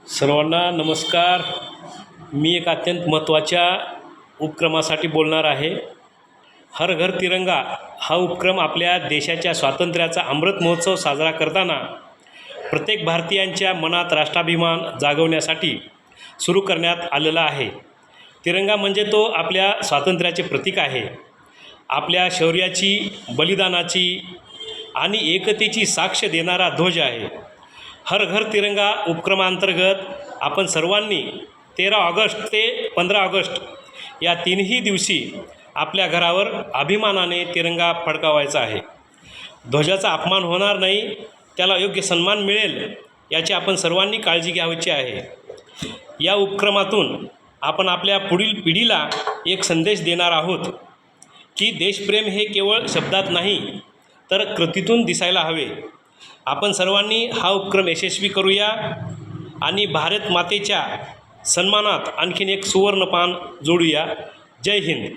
सर्वांना नमस्कार. मी एक अत्यंत महत्त्वाच्या उपक्रमासाठी बोलणार आहे. हर घर तिरंगा हा उपक्रम आपल्या देशाच्या स्वातंत्र्याचा अमृत महोत्सव साजरा करताना प्रत्येक भारतीयांच्या मनात राष्ट्राभिमान जागवण्यासाठी सुरू करण्यात आलेला आहे. तिरंगा म्हणजे तो आपल्या स्वातंत्र्याचे प्रतीक आहे. आपल्या शौर्याची, बलिदानाची आणि एकतेची साक्ष देणारा ध्वज आहे. हर घर तिरंगा उपक्रमांतर्गत आपण सर्वांनी 13 ऑगस्ट ते 15 ऑगस्ट या तीनही दिवशी आपल्या घरावर अभिमानाने तिरंगा फडकावायचा आहे. ध्वजाचा अपमान होणार नाही, त्याला योग्य सन्मान मिळेल याची आपण सर्वांनी काळजी घ्यायची आहे. या उपक्रमातून आपण आपल्या पुढील पिढीला एक संदेश देणार आहोत की देशप्रेम हे केवळ शब्दात नाही तर कृतीतून दिसायला हवे. आपण सर्वांनी हा उपक्रम यशस्वी करूया आणि भारत मातेच्या सन्मानात आणखीन एक सुवर्णपान जोडूया. जय हिंद.